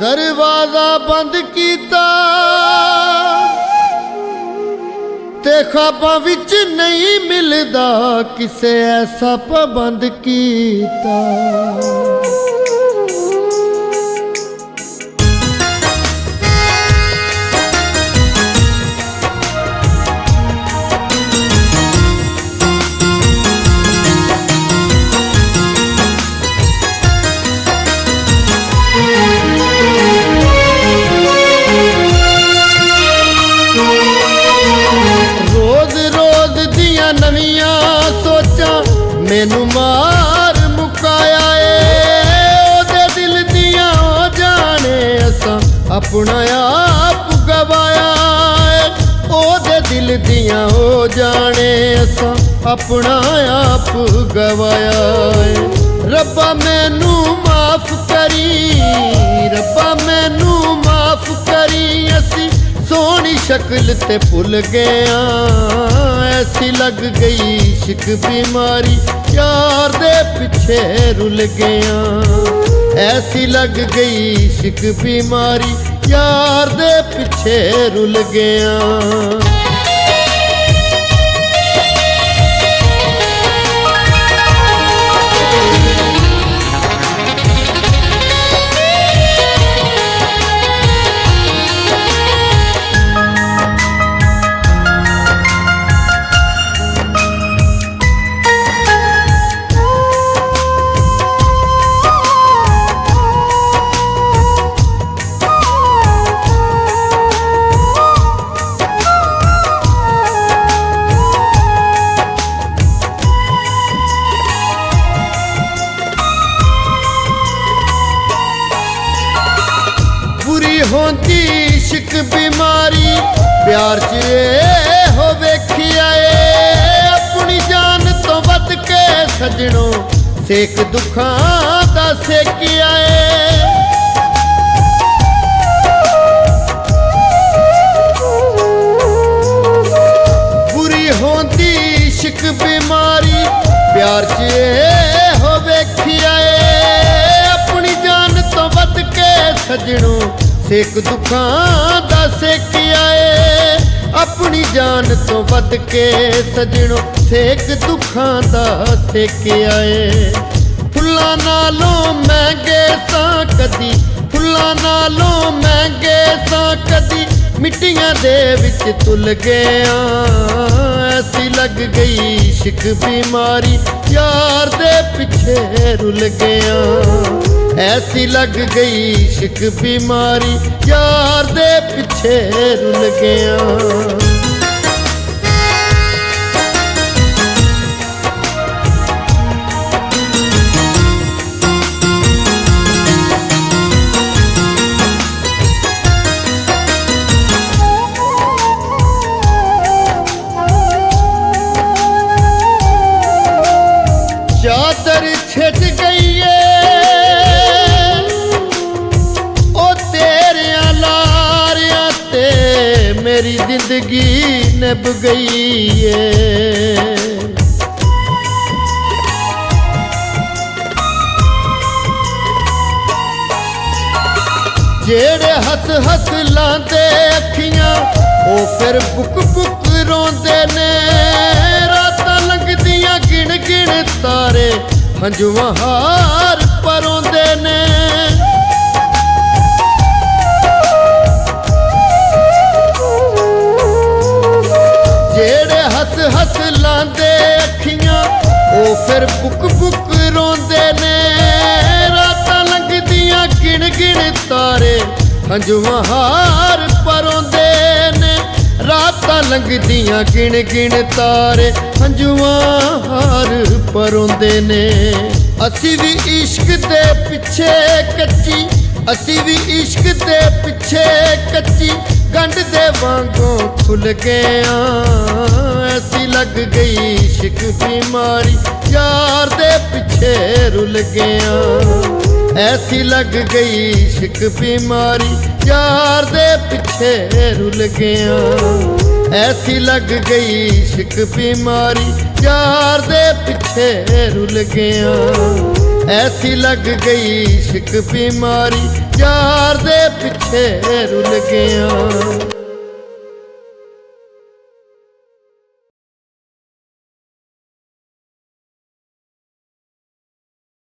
दरवाजा बंद कीता ते ख्वाबां विच नहीं मिलदा किसे ऐसा पाबंद कीता। नवियां सोचां मैनू मार मुकाया ए ओदे दिल दियां हो जाने असां अपना आप गवाया ए ओदे दिल दियां हो जाने असां अपना आप गवाया ए। रब्बा मैनू माफ करी, रब्बा मैनू माफ करी, असी सोहनी शक्ल ते भुल गया, ऐसी लग गई इश्क बीमारी यार दे पिछे रुल गया, ऐसी लग गई इश्क बीमारी यार दे पिछे रुल गया। होंदी इश्क बीमारी प्यार च हो वेखिया ए अपनी जान तो वध के सजनों सेक दुखां दा सेकिया ए। बुरी होंदी इश्क बीमारी प्यार च हो वेखिया ए अपनी जान तो वध के सजनों सेक दुखां दा सेकिया ए अपनी जान तो वध के सजनों सेक दुखां दा सेकिया ए। फुल्लां नालों महंगे सां कदी, फुल्लां नालों महंगे सां कदी मिट्टियां दे विच तुल गया, ऐसी लग गई इश्क बीमारी यार दे पिछे रुल गया, ऐसी लग गई इश्क बीमारी यार दे पिछे रुल गया। चादर छिट गई मेरी जिंदगी निभ गई है। जेड़े हस हस लांदे अखियां ओ फिर बुक बुक रोंदे ने, रातां लंघदियां गिण गिण तारे हंजुआं हार परोंदे ने। हस लांदे अखियां ओ फिर बुक बुक रोंदे ने, रातां लंघदियां गिण गिण तारे हंजुआं हार परोंदे ने, रातां लंघदियां गिण गिण तारे हंजुआं हार परोंदे ने। असी भी इश्क दे पिछे कच्ची, असी भी इश्क दे पिछे कच्ची गंढ दे वांगों खुल गया, ऐसी लग गई इश्क बीमारी यार दे पिछे रुल गया, ऐसी लग गई इश्क बीमारी यार दे पिछे रुल गया, ਐਸੀ ਲੱਗ ਗਈ ਇਸ਼ਕ ਬਿਮਾਰੀ ਯਾਰ ਦੇ ਪਿੱਛੇ ਰੁਲ ਗਿਆ ਐਸੀ ਲੱਗ ਗਈ ਇਸ਼ਕ ਬਿਮਾਰੀ ਯਾਰ ਦੇ ਪਿੱਛੇ ਰੁਲ ਗਿਆ